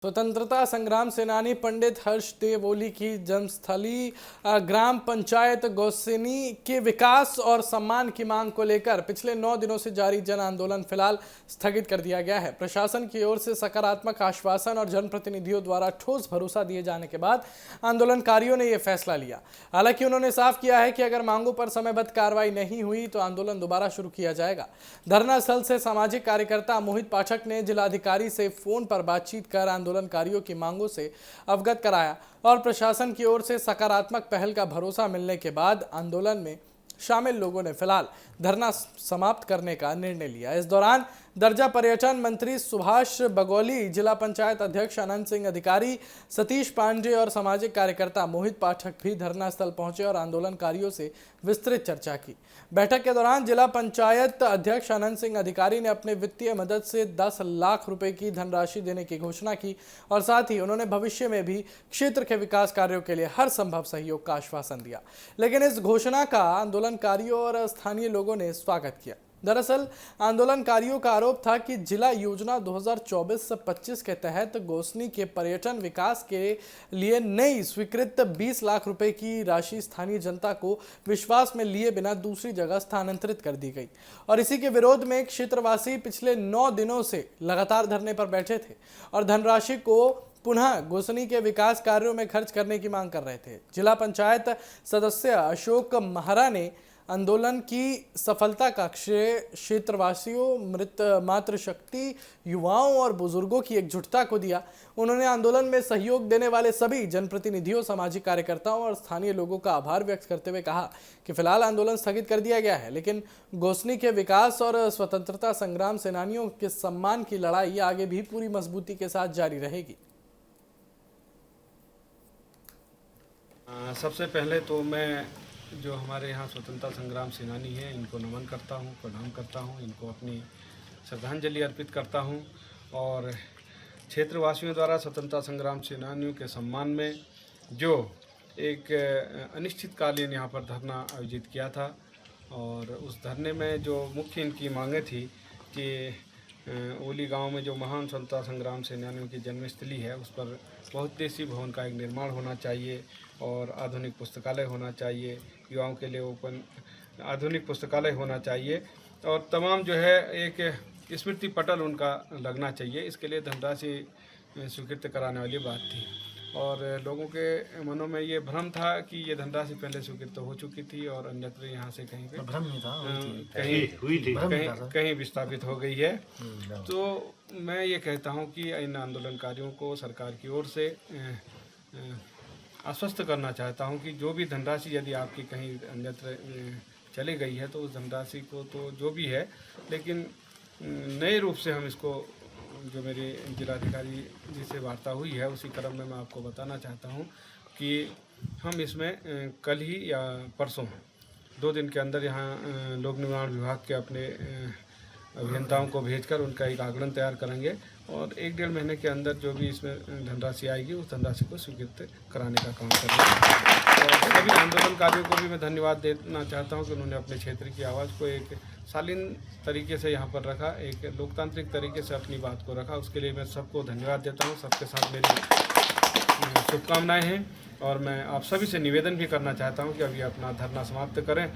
स्वतंत्रता संग्राम सेनानी पंडित हर्षदेव ओली की जन्मस्थली ग्राम पंचायत गौसिनी के विकास और सम्मान की मांग को लेकर पिछले 9 दिनों से जारी जन आंदोलन फिलहाल स्थगित कर दिया गया है। प्रशासन की ओर से सकारात्मक आश्वासन और जनप्रतिनिधियों द्वारा ठोस भरोसा दिए जाने के बाद आंदोलनकारियों ने यह फैसला लिया। हालांकि उन्होंने साफ किया है कि अगर मांगों पर समयबद्ध कार्रवाई नहीं हुई तो आंदोलन दोबारा शुरू किया जाएगा। धरना स्थल से सामाजिक कार्यकर्ता मोहित पाठक ने जिलाधिकारी से फोन पर बातचीत कर आंदोलनकारियों की मांगों से अवगत कराया और प्रशासन की ओर से सकारात्मक पहल का भरोसा मिलने के बाद आंदोलन में शामिल लोगों ने फिलहाल धरना समाप्त करने का निर्णय लिया। इस दौरान दर्जा पर्यटन मंत्री सुभाष बगौली, जिला पंचायत अध्यक्ष अनंत सिंह अधिकारी, सतीश पांडे और सामाजिक कार्यकर्ता मोहित पाठक भी धरना स्थल पहुंचे और आंदोलनकारियों से विस्तृत चर्चा की। बैठक के दौरान जिला पंचायत अध्यक्ष अनंत सिंह अधिकारी ने अपने वित्तीय मदद से 10 लाख रुपए की धनराशि देने की घोषणा की और साथ ही उन्होंने भविष्य में भी क्षेत्र के विकास कार्यों के लिए हर संभव सहयोग का आश्वासन दिया। लेकिन इस घोषणा का आंदोलनकारियों और स्थानीय लोगों ने स्वागत किया। दरअसल आंदोलनकारियों का आरोप था कि जिला योजना 2024-25 के तहत गौसिनी के पर्यटन विकास के लिए नई स्वीकृत 20 लाख रुपए की राशि स्थानीय जनता को विश्वास में लिए बिना दूसरी जगह स्थानांतरित कर दी गई और इसी के विरोध में क्षेत्रवासी पिछले 9 दिनों से लगातार धरने पर बैठे थे और धनराशि को पुनः गौसिनी के विकास कार्यों में खर्च करने की मांग कर रहे थे। जिला पंचायत सदस्य अशोक महरा ने आंदोलन की सफलता का श्रेय क्षेत्रवासियों, मृत मातृशक्ति, युवाओं और बुजुर्गों की एकजुटता को दिया। उन्होंने आंदोलन में सहयोग देने वाले सभी जनप्रतिनिधियों, सामाजिक कार्यकर्ताओं और स्थानीय लोगों का आभार व्यक्त करते हुए कहा कि फिलहाल आंदोलन स्थगित कर दिया गया है, लेकिन गौसिनी के विकास और स्वतंत्रता संग्राम सेनानियों के सम्मान की लड़ाई आगे भी पूरी मजबूती के साथ जारी रहेगी। सबसे पहले तो मैं जो हमारे यहाँ स्वतंत्रता संग्राम सेनानी हैं इनको नमन करता हूँ, प्रणाम करता हूँ, इनको अपनी श्रद्धांजलि अर्पित करता हूँ और क्षेत्रवासियों द्वारा स्वतंत्रता संग्राम सेनानियों के सम्मान में जो एक अनिश्चितकालीन यहाँ पर धरना आयोजित किया था और उस धरने में जो मुख्य इनकी मांगें थी कि ओली गांव में जो महान स्वतंत्रता संग्राम सेनानियों की जन्मस्थली है उस पर बहुउद्देशीय भवन का एक निर्माण होना चाहिए और आधुनिक पुस्तकालय होना चाहिए, युवाओं के लिए ओपन आधुनिक पुस्तकालय होना चाहिए और तमाम जो है एक स्मृति पटल उनका लगना चाहिए। इसके लिए धनराशि स्वीकृत कराने वाली बात थी और लोगों के मनों में ये भ्रम था कि ये धनराशि पहले स्वीकृत हो चुकी थी और अन्यत्र यहाँ से कहीं पे भ्रम नहीं था, कहीं विस्थापित हो गई है। तो मैं ये कहता हूँ कि इन आंदोलनकारियों को सरकार की ओर से आश्वस्त करना चाहता हूँ कि जो भी धनराशि यदि आपकी कहीं अन्यत्र चली गई है तो उस धनराशि को तो जो भी है, लेकिन नए रूप से हम इसको जो मेरे जिलाधिकारी जी से वार्ता हुई है उसी क्रम में मैं आपको बताना चाहता हूँ कि हम इसमें कल ही या परसों 2 दिन के अंदर यहाँ लोक निर्माण विभाग के अपने अभियंताओं को भेजकर उनका एक आकलन तैयार करेंगे और 1-1.5 महीने के अंदर जो भी इसमें धनराशि आएगी उस धनराशि को स्वीकृत कराने का काम करेंगे। और सभी आंदोलनकारियों को भी मैं धन्यवाद देना चाहता हूं कि उन्होंने अपने क्षेत्र की आवाज़ को एक शालीन तरीके से यहाँ पर रखा, एक लोकतांत्रिक तरीके से अपनी बात को रखा। उसके लिए मैं सबको धन्यवाद देता हूँ। सबके साथ मेरी शुभकामनाएँ हैं और मैं आप सभी से निवेदन भी करना चाहता हूँ कि अभी अपना धरना समाप्त करें